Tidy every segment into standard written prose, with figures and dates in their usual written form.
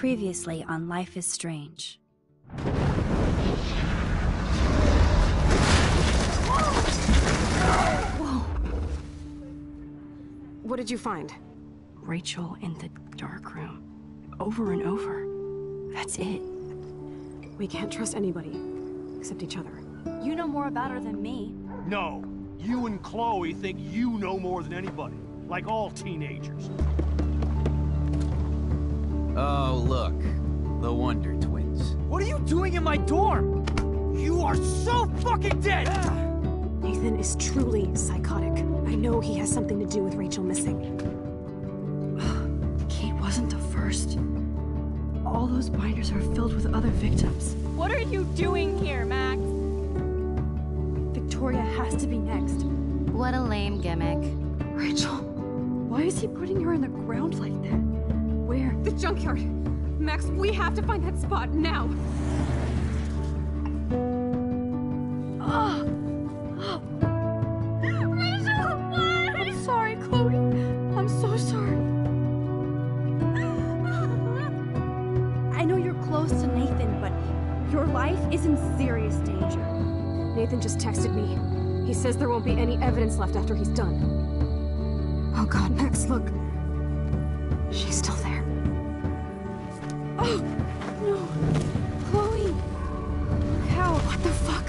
Previously on Life is Strange. Whoa! What did you find? Rachel in the dark room. Over and over. That's it. We can't trust anybody, except each other. You know more about her than me. No. You and Chloe think you know more than anybody. Like all teenagers. Oh, look. The Wonder Twins. What are you doing in my dorm? You are so fucking dead! Nathan is truly psychotic. I know he has something to do with Rachel missing. Kate wasn't the first. All those binders are filled with other victims. What are you doing here, Max? Victoria has to be next. What a lame gimmick. Rachel, why is he putting her in the ground like that? Where? The junkyard! Max, we have to find that spot now! Rachel, what? I'm sorry, Chloe. I'm so sorry. I know you're close to Nathan, but your life is in serious danger. Nathan just texted me. He says there won't be any evidence left after he's done. Oh god, Max, look. She's still there. Oh, no. Chloe. How? What the fuck?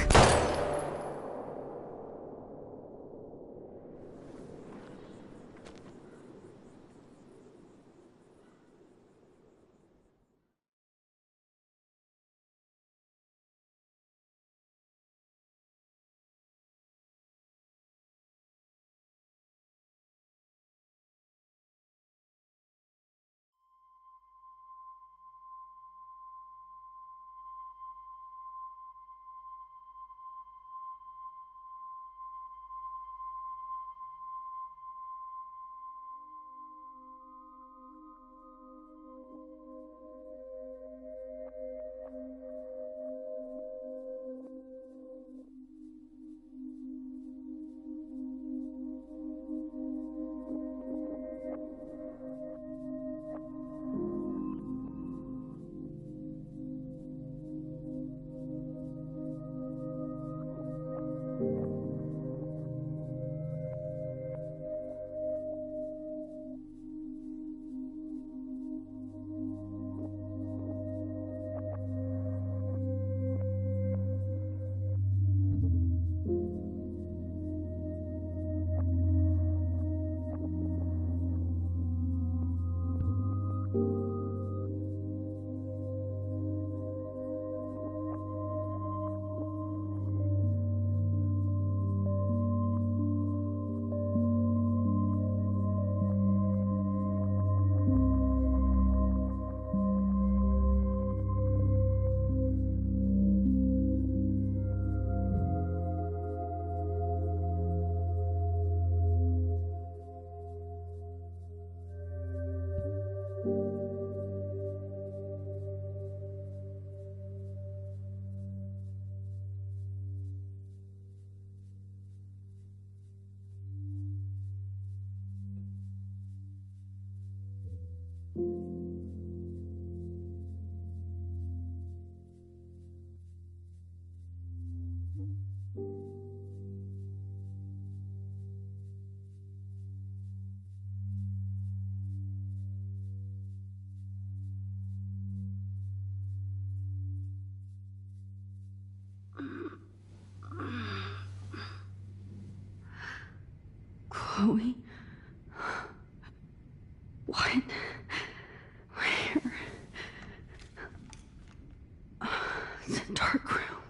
Chloe? What? Where? It's a dark room.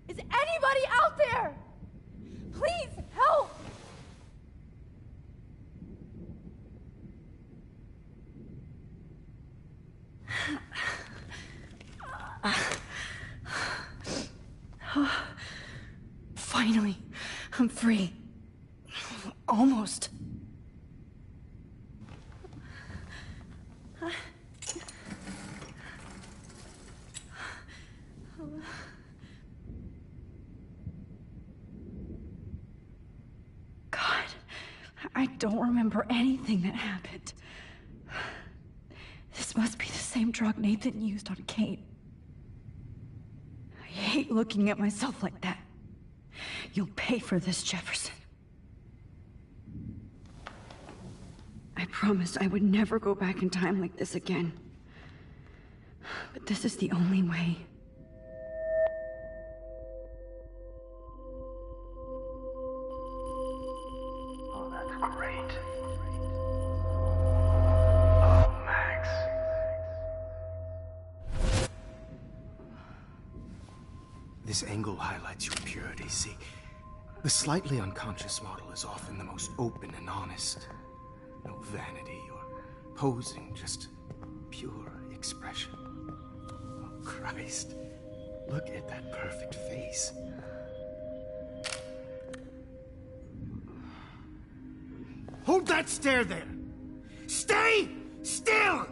Is anybody out there? Please help! Finally, I'm free. Almost. I don't remember anything that happened. This must be the same drug Nathan used on Kate. I hate looking at myself like that. You'll pay for this, Jefferson. I promised I would never go back in time like this again. But this is the only way. Oh, that's great. Oh, Max. This angle highlights your purity, see? The slightly unconscious model is often the most open and honest. No vanity or posing, just pure expression. Oh, Christ. Look at that perfect face. Hold that stare there! Stay still!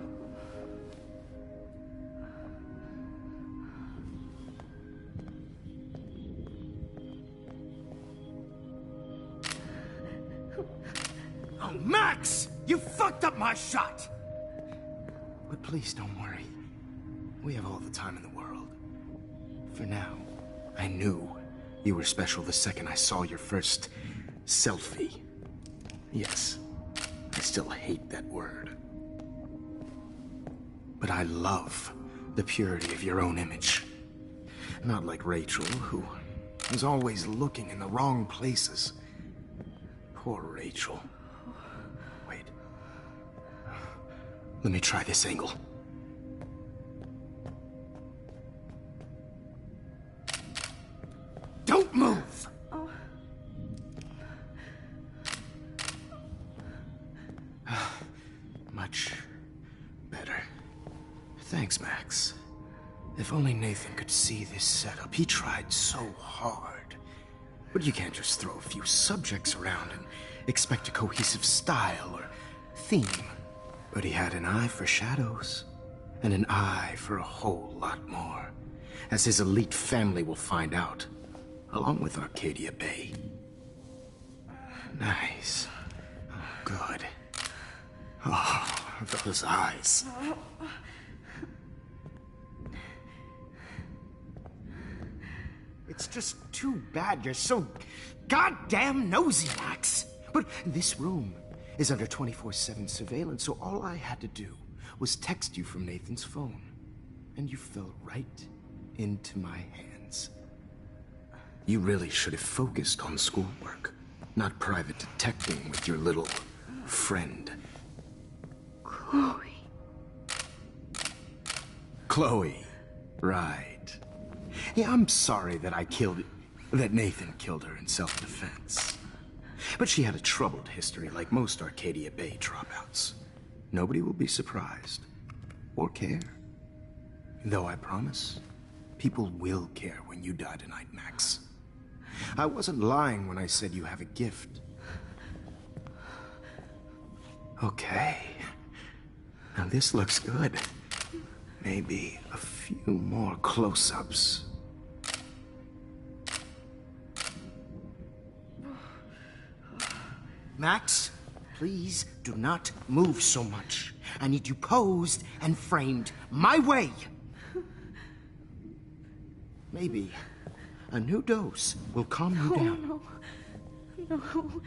Oh, Max! You fucked up my shot! But please don't worry. We have all the time in the world. For now, I knew you were special the second I saw your first selfie. Yes, I still hate that word. But I love the purity of your own image. Not like Rachel, who was always looking in the wrong places. Poor Rachel. Wait. Let me try this angle. Don't move! Much better. Thanks, Max. If only Nathan could see this setup. He tried so hard. But you can't just throw a few subjects around and expect a cohesive style or theme. But he had an eye for shadows, and an eye for a whole lot more, as his elite family will find out, along with Arcadia Bay. Nice. Oh, good. Oh, those eyes. It's just too bad you're so goddamn nosy, Max. But this room is under 24/7 surveillance, so all I had to do was text you from Nathan's phone. And you fell right into my hands. You really should have focused on schoolwork, not private detecting with your little friend. Chloe. Chloe, right. Yeah, I'm sorry that that Nathan killed her in self-defense. But she had a troubled history like most Arcadia Bay dropouts. Nobody will be surprised, or care. Though I promise, people will care when you die tonight, Max. I wasn't lying when I said you have a gift. Okay. Now this looks good. Maybe a few more close-ups. Max, please do not move so much. I need you posed and framed my way. Maybe a new dose will calm you down. No.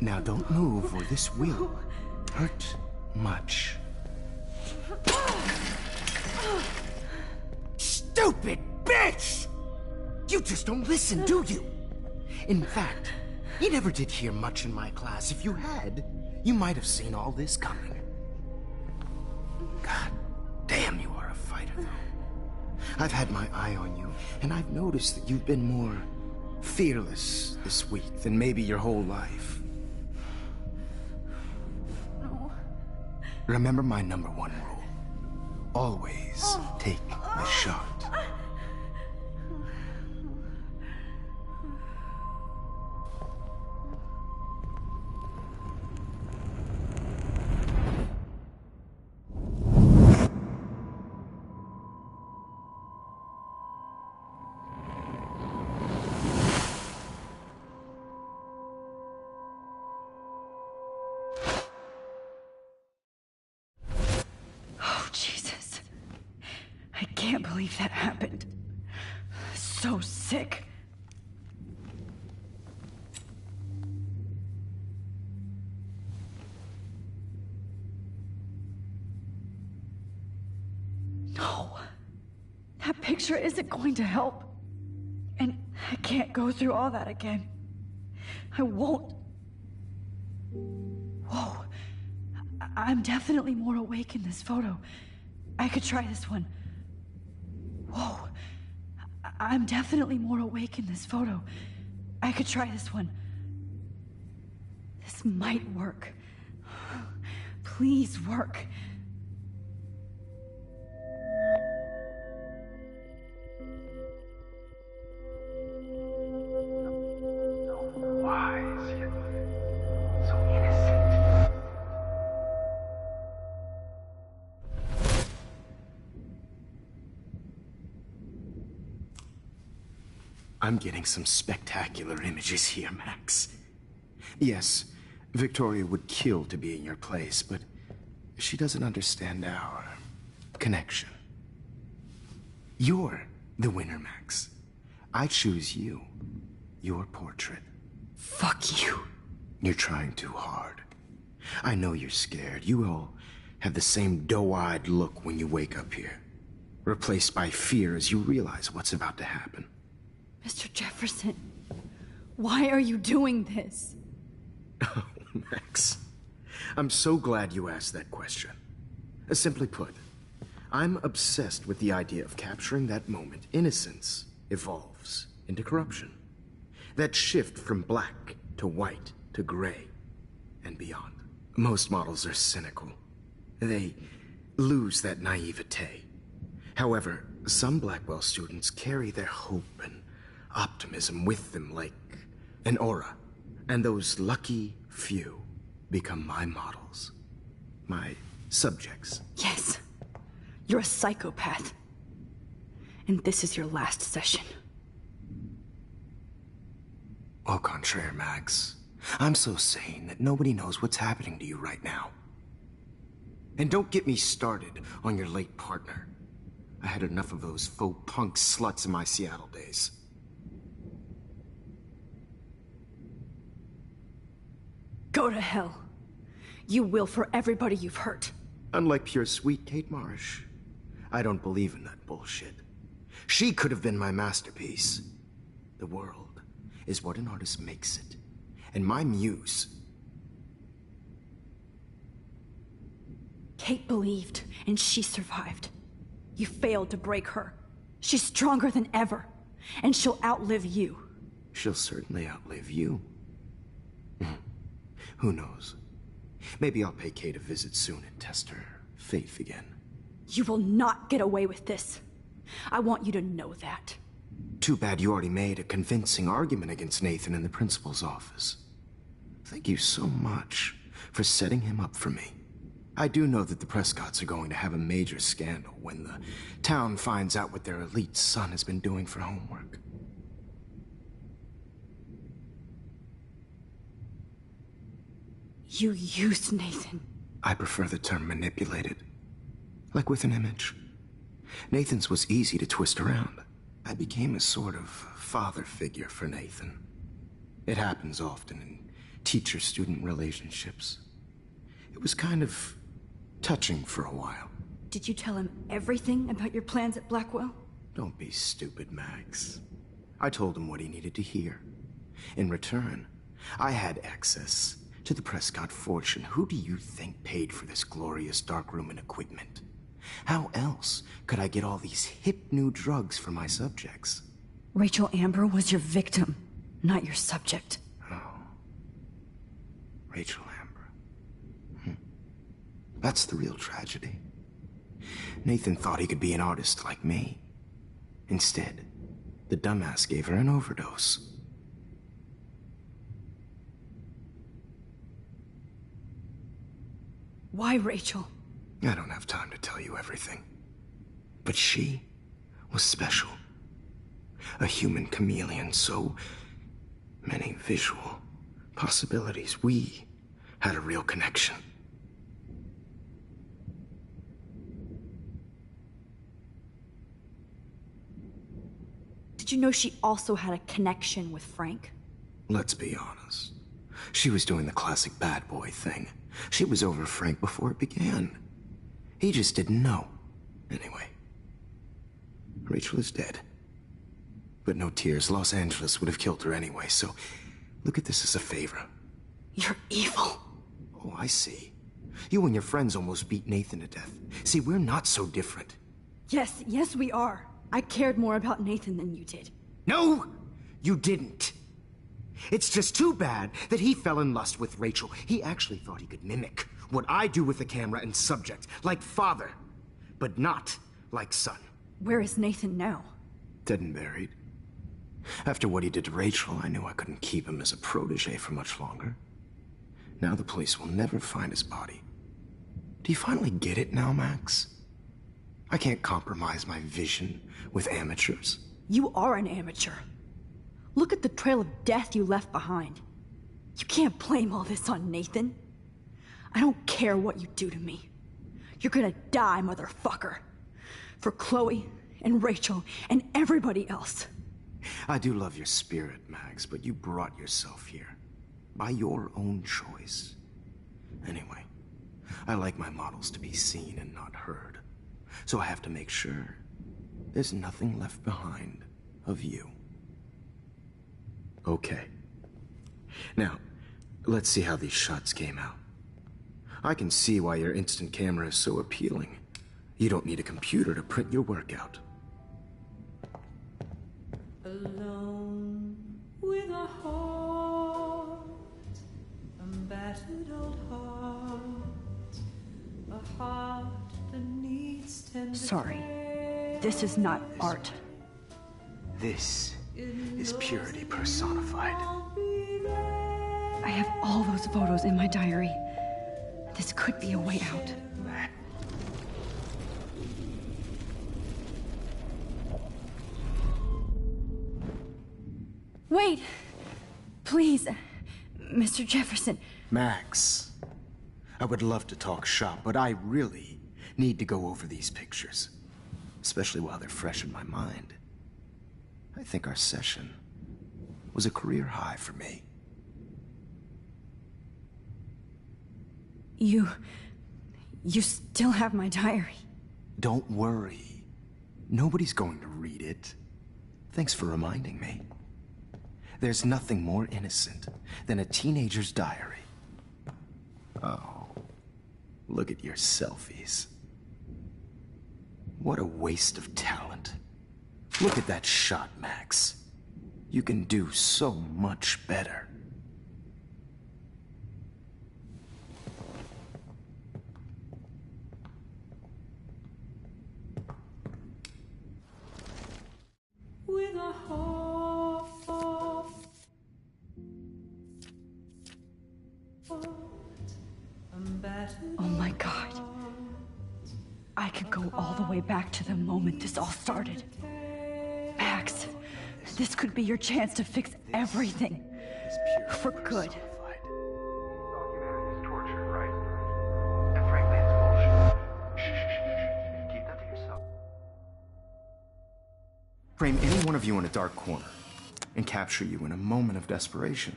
Now don't move or this will hurt much. Stupid bitch! You just don't listen, do you? In fact, you never did hear much in my class. If you had, you might have seen all this coming. God damn, you are a fighter, though. I've had my eye on you, and I've noticed that you've been more fearless this week than maybe your whole life. No. Remember my #1 rule. Always take the shot. can't believe that happened. So sick. No. That picture isn't going to help. And I can't go through all that again. I won't. Whoa. I'm definitely more awake in this photo. I could try this one. Whoa. I'm definitely more awake in this photo. I could try this one. This might work. Please work. So wise, yet so innocent. I'm getting some spectacular images here, Max. Yes, Victoria would kill to be in your place, but she doesn't understand our connection. You're the winner, Max. I choose you. Your portrait. Fuck you. You're trying too hard. I know you're scared. You all have the same doe-eyed look when you wake up here, replaced by fear as you realize what's about to happen. Mr. Jefferson, why are you doing this? Oh, Max. I'm so glad you asked that question. Simply put, I'm obsessed with the idea of capturing that moment innocence evolves into corruption. That shift from black to white to gray and beyond. Most models are cynical. They lose that naivete. However, some Blackwell students carry their hope and optimism with them like an aura. And those lucky few become my models. My subjects. Yes, you're a psychopath. And this is your last session. Au contraire, Max. I'm so sane that nobody knows what's happening to you right now. And don't get me started on your late partner. I had enough of those faux punk sluts in my Seattle days. Go to hell. You will for everybody you've hurt. Unlike pure sweet Kate Marsh, I don't believe in that bullshit. She could have been my masterpiece. The world is what an artist makes it. And my muse... Kate believed, and she survived. You failed to break her. She's stronger than ever, and she'll outlive you. She'll certainly outlive you. Who knows? Maybe I'll pay Kate a visit soon and test her faith again. You will not get away with this. I want you to know that. Too bad you already made a convincing argument against Nathan in the principal's office. Thank you so much for setting him up for me. I do know that the Prescotts are going to have a major scandal when the town finds out what their elite son has been doing for homework. You used Nathan. I prefer the term manipulated. Like with an image. Nathan's was easy to twist around. I became a sort of father figure for Nathan. It happens often in teacher-student relationships. It was kind of touching for a while. Did you tell him everything about your plans at Blackwell? Don't be stupid, Max. I told him what he needed to hear. In return, I had access to the Prescott fortune. Who do you think paid for this glorious darkroom and equipment? How else could I get all these hip new drugs for my subjects? Rachel Amber was your victim, not your subject. Oh. Rachel Amber. That's the real tragedy. Nathan thought he could be an artist like me. Instead, the dumbass gave her an overdose. Why Rachel? I don't have time to tell you everything. But she was special. A human chameleon, so many visual possibilities. We had a real connection. Did you know she also had a connection with Frank? Let's be honest. She was doing the classic bad boy thing. She was over Frank before it began. He just didn't know. Anyway, Rachel is dead. But no tears. Los Angeles would have killed her anyway, so look at this as a favor. You're evil. Oh, I see. You and your friends almost beat Nathan to death. See, we're not so different. Yes, we are. I cared more about Nathan than you did. No, you didn't. It's just too bad that he fell in lust with Rachel. He actually thought he could mimic what I do with the camera and subject, like father, but not like son. Where is Nathan now? Dead and buried. After what he did to Rachel, I knew I couldn't keep him as a protege for much longer. Now the police will never find his body. Do you finally get it now, Max? I can't compromise my vision with amateurs. You are an amateur. Look at the trail of death you left behind. You can't blame all this on Nathan. I don't care what you do to me. You're gonna die, motherfucker. For Chloe and Rachel and everybody else. I do love your spirit, Max, but you brought yourself here. By your own choice. Anyway, I like my models to be seen and not heard. So I have to make sure there's nothing left behind of you. Okay. Now, let's see how these shots came out. I can see why your instant camera is so appealing. You don't need a computer to print your work out. Alone with a heart, a battered old heart, a heart that needs tender Sorry. This is not art. This is purity personified. I have all those photos in my diary. This could be a way out. Wait! Please, Mr. Jefferson. Max, I would love to talk shop, but I really need to go over these pictures. Especially while they're fresh in my mind. I think our session was a career high for me. You still have my diary. Don't worry. Nobody's going to read it. Thanks for reminding me. There's nothing more innocent than a teenager's diary. Oh, look at your selfies. What a waste of talent. Look at that shot, Max. You can do so much better. with a heart, a battered Oh my God. I could go all the way back to the moment this all started. Max, this could be your chance to fix everything. For good. Humanity is torture, right? And frankly, it's bullshit. Shh. Keep that to yourself. Frame any one of you in a dark corner and capture you in a moment of desperation.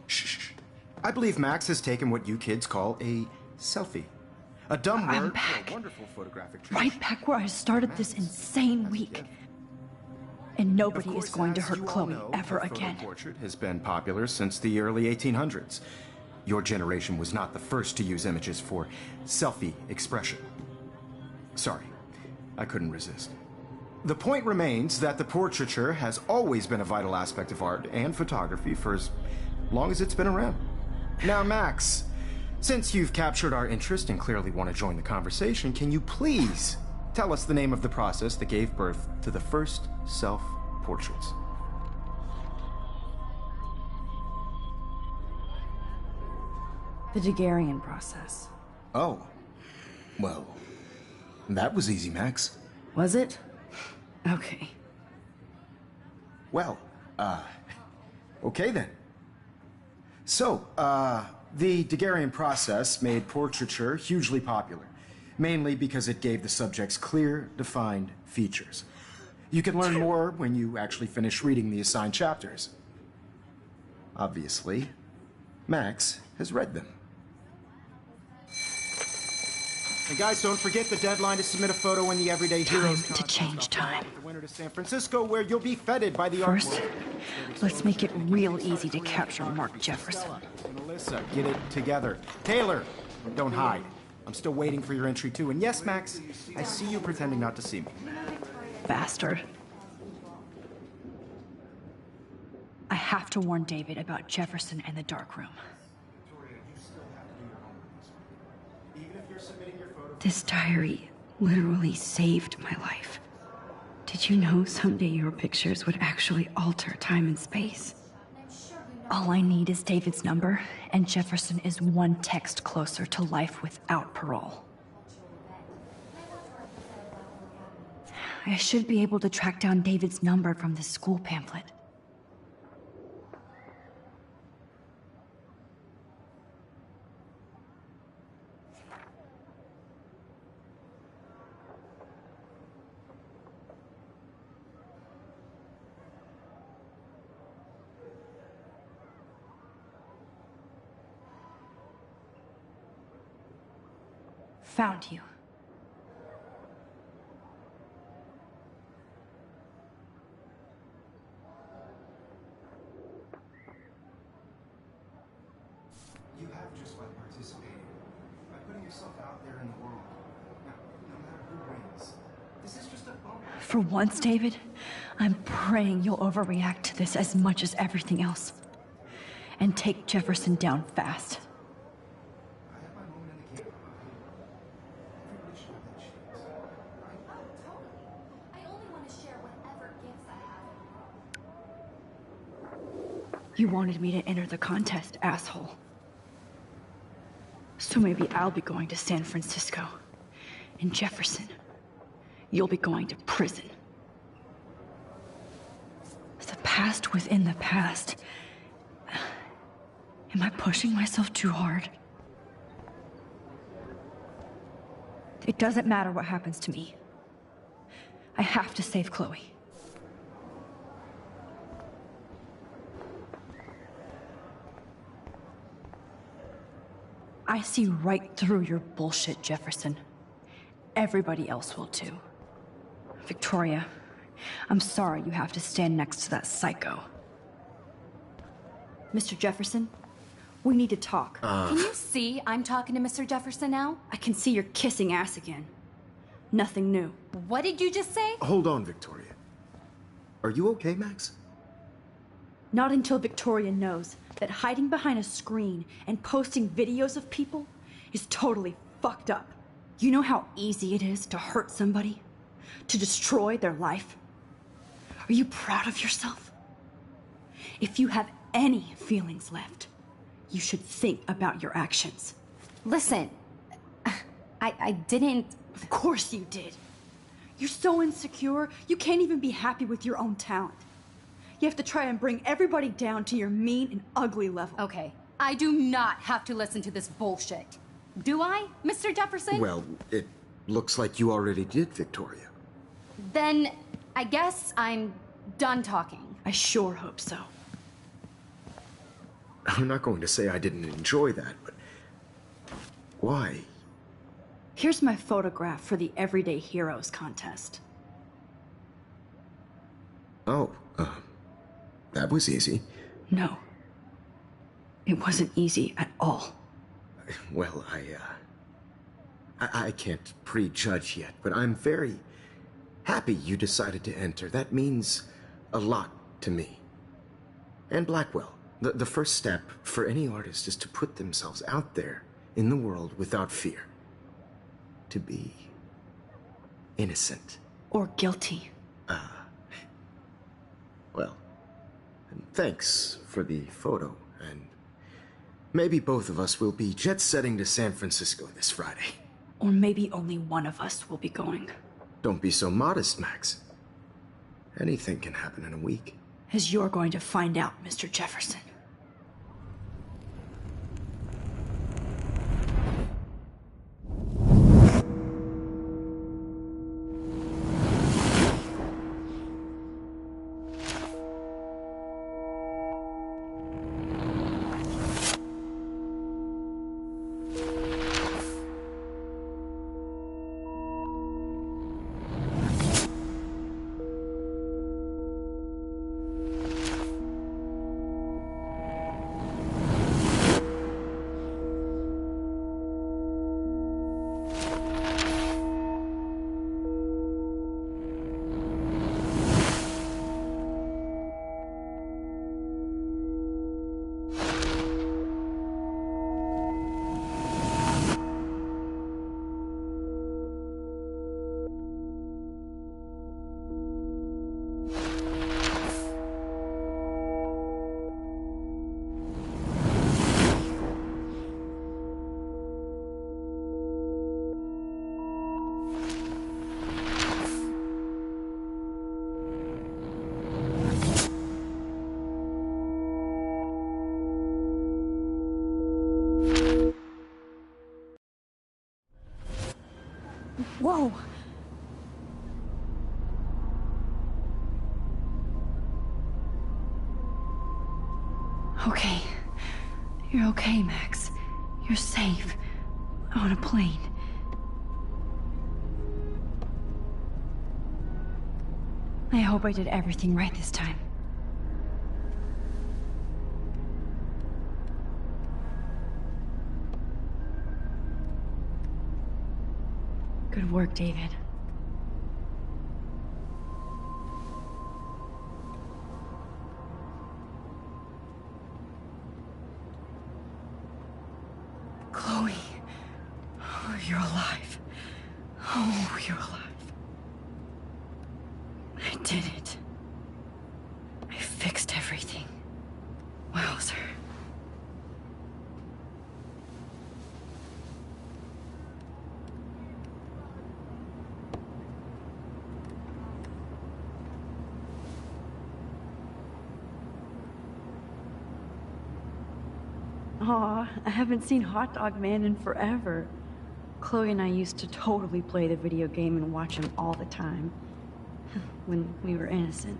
Shh. I believe Max has taken what you kids call a selfie. A dumb I'm word back. for a wonderful photographic Right back where I started this insane week. And nobody is going to hurt Chloe ever again. The portrait has been popular since the early 1800s. Your generation was not the first to use images for selfie expression. Sorry, I couldn't resist. The point remains that the portraiture has always been a vital aspect of art and photography for as long as it's been around. Now, Max, since you've captured our interest and clearly want to join the conversation, can you please tell us the name of the process that gave birth to the first self-portraits? The Daguerrean process. Oh, well, that was easy, Max. Was it? Okay. Well, okay then. So, the Daguerrean process made portraiture hugely popular, mainly because it gave the subjects clear, defined features. You can learn more when you actually finish reading the assigned chapters. Obviously, Max has read them. And guys, don't forget the deadline to submit a photo in the Everyday Heroes Time to change time. The winner to San Francisco, where you'll be feted by the First, art world. let's make it real easy to capture Mark Jefferson. And Alyssa, get it together. Taylor, don't hide. I'm still waiting for your entry too. And yes, Max, I see you pretending not to see me. Bastard. I have to warn David about Jefferson and the dark room. This diary literally saved my life. Did you know someday your pictures would actually alter time and space? All I need is David's number, and Jefferson is one text closer to life without parole. I should be able to track down David's number from the school pamphlet. Found you. You have just like participated by putting yourself out there in the world. Now, no matter who wins, this is just a bonus. For once, David, I'm praying you'll overreact to this as much as everything else. And take Jefferson down fast. I have my moment in the camera. Everybody should have that chance. I only want to share whatever gifts I have. You wanted me to enter the contest, asshole. So maybe I'll be going to San Francisco. And Jefferson, you'll be going to prison. The past within the past. Am I pushing myself too hard? It doesn't matter what happens to me. I have to save Chloe. I see right through your bullshit, Jefferson. Everybody else will too. Victoria, I'm sorry you have to stand next to that psycho. Mr. Jefferson, we need to talk. Can you see I'm talking to Mr. Jefferson now? I can see you're kissing ass again. Nothing new. What did you just say? Hold on, Victoria. Are you okay, Max? Not until Victoria knows that hiding behind a screen and posting videos of people is totally fucked up. You know how easy it is to hurt somebody? To destroy their life? Are you proud of yourself? If you have any feelings left, you should think about your actions. Listen, I didn't... Of course you did. You're so insecure, you can't even be happy with your own talent. You have to try and bring everybody down to your mean and ugly level. Okay, I do not have to listen to this bullshit. Do I, Mr. Jefferson? Well, it looks like you already did, Victoria. Then I guess I'm done talking. I sure hope so. I'm not going to say I didn't enjoy that, but why? Here's my photograph for the Everyday Heroes contest. Oh, that was easy. No. It wasn't easy at all. Well, I can't prejudge yet, but I'm very happy you decided to enter. That means a lot to me. And Blackwell. The first step for any artist is to put themselves out there in the world without fear. To be innocent. Or guilty. Well, and thanks for the photo, and maybe both of us will be jet-setting to San Francisco this Friday. Or maybe only one of us will be going. Don't be so modest, Max. Anything can happen in a week. As you're going to find out, Mr. Jefferson. Whoa! Okay. You're okay, Max. You're safe. On a plane. I hope I did everything right this time. Good work, David. Chloe. Oh, you're alive. Oh, you're alive. I did it. I fixed everything. Wowzer. Aw, I haven't seen Hot Dog Man in forever. Chloe and I used to totally play the video game and watch him all the time. When we were innocent.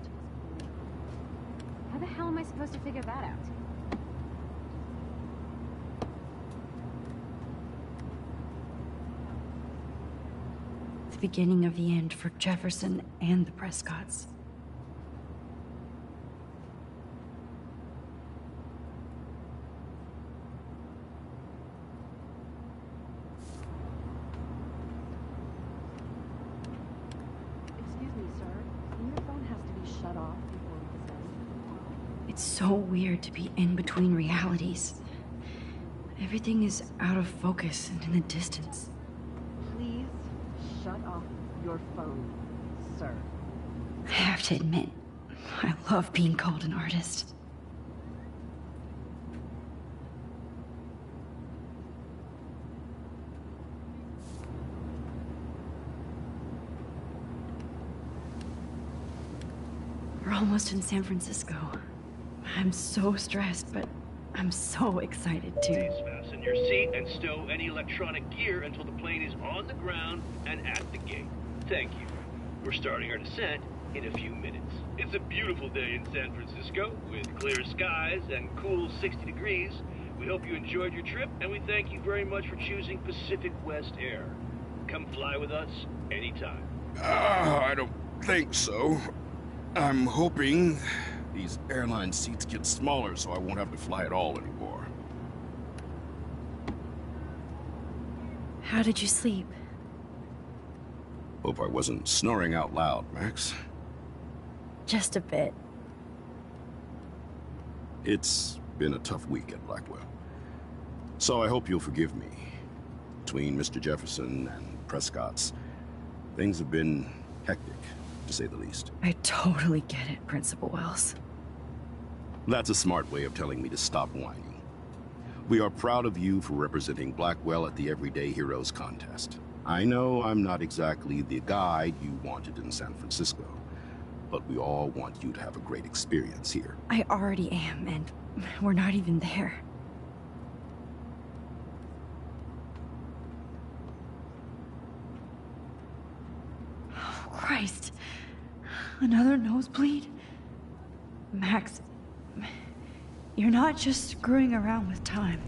How the hell am I supposed to figure that out? The beginning of the end for Jefferson and the Prescotts. It's so weird to be in between realities. Everything is out of focus and in the distance. Please shut off your phone, sir. I have to admit, I love being called an artist. We're almost in San Francisco. I'm so stressed, but I'm so excited too. Please fasten your seat and stow any electronic gear until the plane is on the ground and at the gate. Thank you. We're starting our descent in a few minutes. It's a beautiful day in San Francisco with clear skies and cool 60 degrees. We hope you enjoyed your trip, and we thank you very much for choosing Pacific West Air. Come fly with us anytime. I don't think so. I'm hoping these airline seats get smaller so I won't have to fly at all anymore. How did you sleep? Hope I wasn't snoring out loud, Max. Just a bit. It's been a tough week at Blackwell. So I hope you'll forgive me. Between Mr. Jefferson and Prescott's, things have been hectic, to say the least. I totally get it, Principal Wells. That's a smart way of telling me to stop whining. We are proud of you for representing Blackwell at the Everyday Heroes contest. I know I'm not exactly the guide you wanted in San Francisco, but we all want you to have a great experience here. I already am, and we're not even there. Oh, Christ. Another nosebleed? Max, you're not just screwing around with time.